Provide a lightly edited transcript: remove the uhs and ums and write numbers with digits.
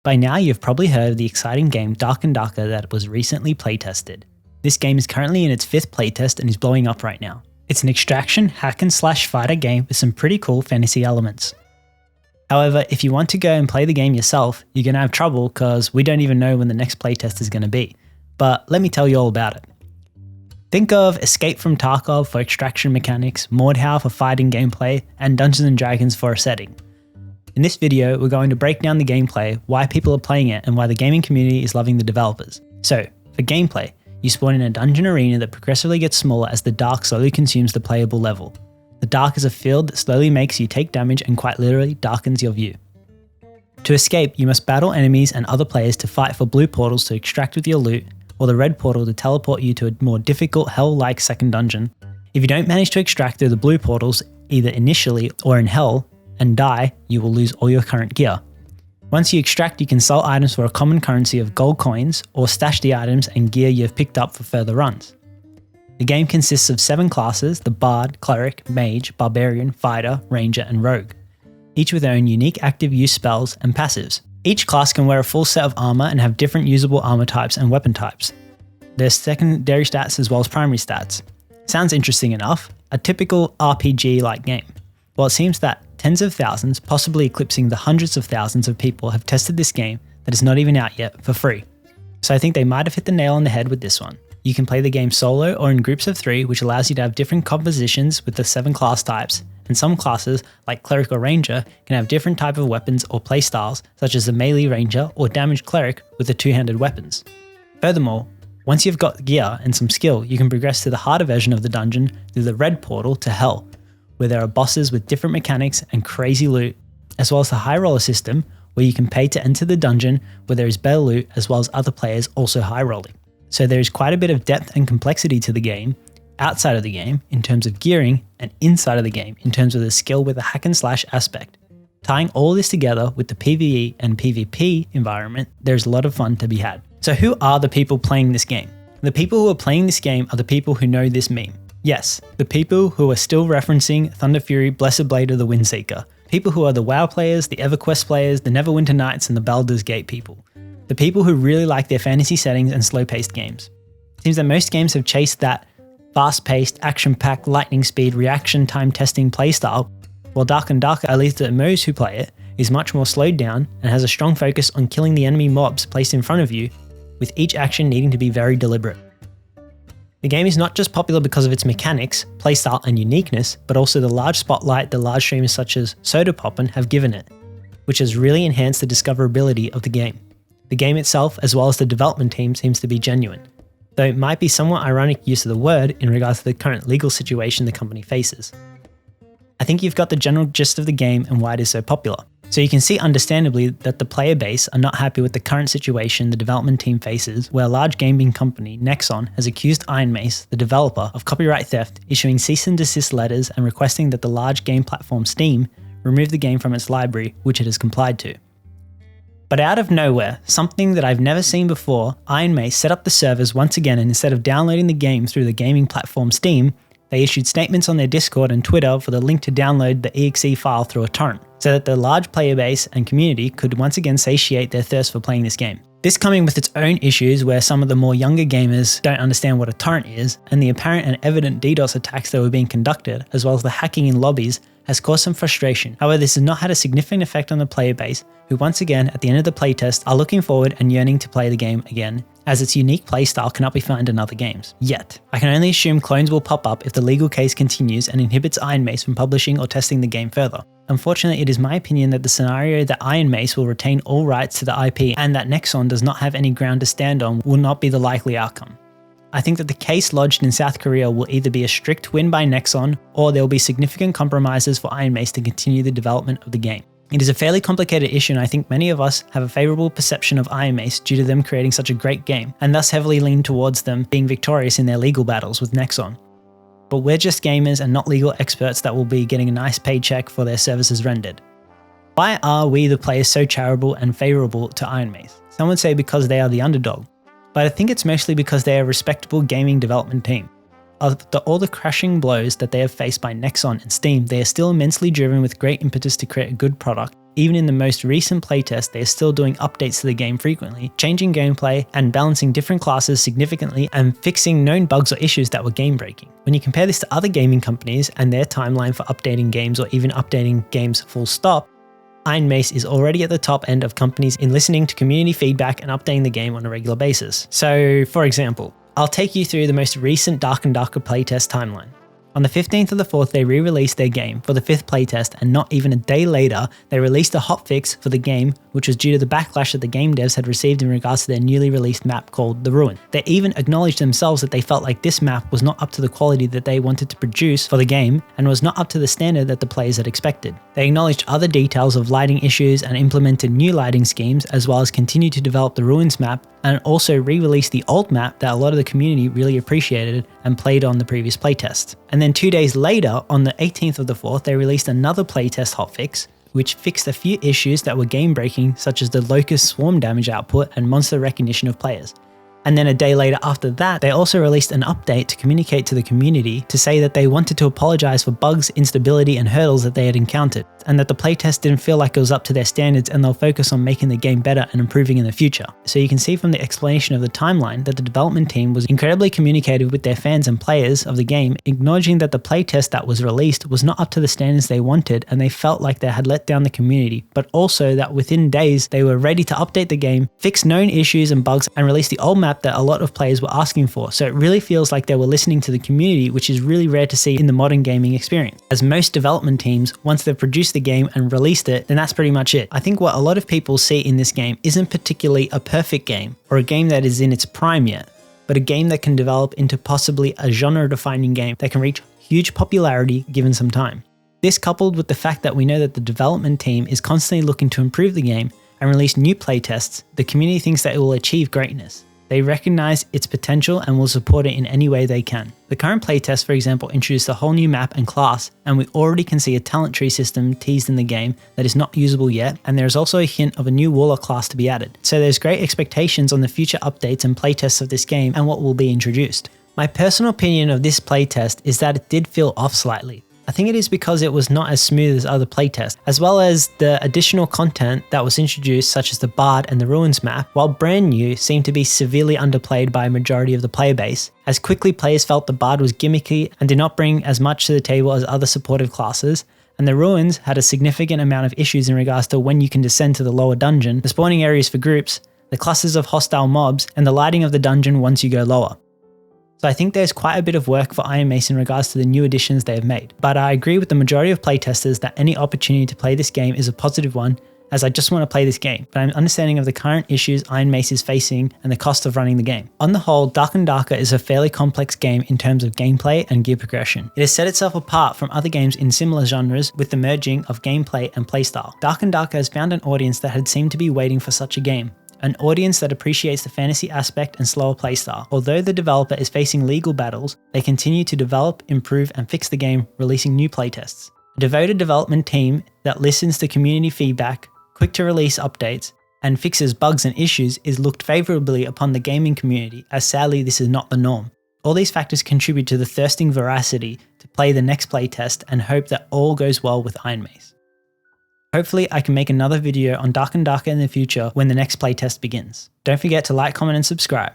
By now you've probably heard of the exciting game Dark and Darker that was recently playtested. This game is currently in its 5th playtest and is blowing up right now. It's an extraction, hack and slash fighter game with some pretty cool fantasy elements. However, if you want to go and play the game yourself, you're going to have trouble because we don't even know when the next playtest is going to be. But let me tell you all about it. Think of Escape from Tarkov for extraction mechanics, Mordhau for fighting gameplay, and Dungeons & Dragons for a setting. In this video, we're going to break down the gameplay, why people are playing it, and why the gaming community is loving the developers. So, for gameplay, you spawn in a dungeon arena that progressively gets smaller as the dark slowly consumes the playable level. The dark is a field that slowly makes you take damage and quite literally darkens your view. To escape, you must battle enemies and other players to fight for blue portals to extract with your loot, or the red portal to teleport you to a more difficult hell-like second dungeon. If you don't manage to extract through the blue portals, either initially or in hell, and die, you will lose all your current gear. Once you extract, you can sell items for a common currency of gold coins, or stash the items and gear you have picked up for further runs. The game consists of 7 classes: the Bard, Cleric, Mage, Barbarian, Fighter, Ranger, and Rogue, each with their own unique active use spells and passives. Each class can wear a full set of armor and have different usable armor types and weapon types. There's secondary stats as well as primary stats. Sounds interesting enough, a typical RPG-like game. Well, it seems that tens of thousands, possibly eclipsing the hundreds of thousands of people have tested this game that is not even out yet for free. So I think they might have hit the nail on the head with this one. You can play the game solo or in groups of 3, which allows you to have different compositions with the 7 class types, and some classes, like Cleric or Ranger, can have different type of weapons or playstyles, such as the Melee Ranger or Damaged Cleric with the 2-handed weapons. Furthermore, once you've got gear and some skill, you can progress to the harder version of the dungeon through the red portal to Hell, where there are bosses with different mechanics and crazy loot, as well as the high roller system, where you can pay to enter the dungeon where there is better loot as well as other players also high rolling. So there is quite a bit of depth and complexity to the game, outside of the game in terms of gearing, and inside of the game in terms of the skill with the hack and slash aspect. Tying all this together with the PvE and PvP environment, there's a lot of fun to be had. So who are the people playing this game? The people who are playing this game are the people who know this meme. Yes, the people who are still referencing Thunder Fury, Blessed Blade of the Windseeker. People who are the WoW players, the EverQuest players, the Neverwinter Nights, and the Baldur's Gate people. The people who really like their fantasy settings and slow-paced games. It seems that most games have chased that fast-paced, action-packed, lightning speed, reaction time testing playstyle, while Dark and Darker, at least to most who play it, is much more slowed down and has a strong focus on killing the enemy mobs placed in front of you, with each action needing to be very deliberate. The game is not just popular because of its mechanics, playstyle, and uniqueness, but also the large spotlight that large streamers such as Sodapoppin have given it, which has really enhanced the discoverability of the game. The game itself, as well as the development team, seems to be genuine, though it might be somewhat ironic use of the word in regards to the current legal situation the company faces. I think you've got the general gist of the game and why it is so popular. So you can see understandably that the player base are not happy with the current situation the development team faces, where large gaming company Nexon has accused Ironmace, the developer, of copyright theft, issuing cease and desist letters and requesting that the large game platform Steam remove the game from its library, which it has complied to. But out of nowhere, something that I've never seen before, Ironmace set up the servers once again, and instead of downloading the game through the gaming platform Steam, they issued statements on their Discord and Twitter for the link to download the exe file through a torrent, so that the large player base and community could once again satiate their thirst for playing this game. This coming with its own issues where some of the more younger gamers don't understand what a torrent is, and the apparent and evident DDoS attacks that were being conducted, as well as the hacking in lobbies, has caused some frustration. However, this has not had a significant effect on the player base, who once again, at the end of the playtest, are looking forward and yearning to play the game again, as its unique playstyle cannot be found in other games. Yet, I can only assume clones will pop up if the legal case continues and inhibits Ironmace from publishing or testing the game further. Unfortunately, it is my opinion that the scenario that Ironmace will retain all rights to the IP and that Nexon does not have any ground to stand on will not be the likely outcome. I think that the case lodged in South Korea will either be a strict win by Nexon, or there will be significant compromises for Ironmace to continue the development of the game. It is a fairly complicated issue, and I think many of us have a favourable perception of Ironmace due to them creating such a great game, and thus heavily lean towards them being victorious in their legal battles with Nexon. But we're just gamers and not legal experts that will be getting a nice paycheck for their services rendered. Why are we the players so charitable and favourable to Ironmace? Some would say because they are the underdog, but I think it's mostly because they are a respectable gaming development team. After all the crashing blows that they have faced by Nexon and Steam, they are still immensely driven with great impetus to create a good product, even in the most recent playtest, they are still doing updates to the game frequently, changing gameplay and balancing different classes significantly and fixing known bugs or issues that were game breaking. When you compare this to other gaming companies and their timeline for updating games or even updating games full stop, Ironmace is already at the top end of companies in listening to community feedback and updating the game on a regular basis. So, for example, I'll take you through the most recent Dark and Darker playtest timeline. On the 15th of the 4th, they re-released their game for the 5th playtest, and not even a day later, they released a hotfix for the game, which was due to the backlash that the game devs had received in regards to their newly released map called The Ruin. They even acknowledged themselves that they felt like this map was not up to the quality that they wanted to produce for the game, and was not up to the standard that the players had expected. They acknowledged other details of lighting issues and implemented new lighting schemes, as well as continued to develop the Ruins map, and also re-released the old map that a lot of the community really appreciated and played on the previous playtest. And then 2 days later, on the 18th of the 4th, they released another playtest hotfix, which fixed a few issues that were game breaking, such as the Locust swarm damage output and monster recognition of players. And then a day later after that, they also released an update to communicate to the community to say that they wanted to apologize for bugs, instability, and hurdles that they had encountered, and that the playtest didn't feel like it was up to their standards and they'll focus on making the game better and improving in the future. So you can see from the explanation of the timeline that the development team was incredibly communicative with their fans and players of the game, acknowledging that the playtest that was released was not up to the standards they wanted and they felt like they had let down the community, but also that within days they were ready to update the game, fix known issues and bugs, and release the old map that a lot of players were asking for. So it really feels like they were listening to the community, which is really rare to see in the modern gaming experience. As most development teams, once they've produced the game and released it, then that's pretty much it. I think what a lot of people see in this game isn't particularly a perfect game or a game that is in its prime yet, but a game that can develop into possibly a genre-defining game that can reach huge popularity given some time. This, coupled with the fact that we know that the development team is constantly looking to improve the game and release new playtests, the community thinks that it will achieve greatness. They recognize its potential and will support it in any way they can. The current playtest, for example, introduced a whole new map and class, and we already can see a talent tree system teased in the game that is not usable yet, and there is also a hint of a new warlock class to be added. So there's great expectations on the future updates and playtests of this game and what will be introduced. My personal opinion of this playtest is that it did feel off slightly. I think it is because it was not as smooth as other playtests, as well as the additional content that was introduced, such as the Bard and the Ruins map, while brand new, seemed to be severely underplayed by a majority of the player base, as quickly players felt the Bard was gimmicky and did not bring as much to the table as other supportive classes, and the Ruins had a significant amount of issues in regards to when you can descend to the lower dungeon, the spawning areas for groups, the clusters of hostile mobs, and the lighting of the dungeon once you go lower. So I think there's quite a bit of work for Ironmace in regards to the new additions they have made. But I agree with the majority of playtesters that any opportunity to play this game is a positive one, as I just want to play this game, but I'm understanding of the current issues Ironmace is facing and the cost of running the game. On the whole, Dark and Darker is a fairly complex game in terms of gameplay and gear progression. It has set itself apart from other games in similar genres with the merging of gameplay and playstyle. Dark and Darker has found an audience that had seemed to be waiting for such a game. An audience that appreciates the fantasy aspect and slower playstyle. Although the developer is facing legal battles, they continue to develop, improve, and fix the game, releasing new playtests. A devoted development team that listens to community feedback, quick to release updates, and fixes bugs and issues is looked favorably upon the gaming community, as sadly this is not the norm. All these factors contribute to the thirsting voracity to play the next playtest and hope that all goes well with Ironmace. Hopefully I can make another video on Dark and Darker in the future when the next playtest begins. Don't forget to like, comment, and subscribe.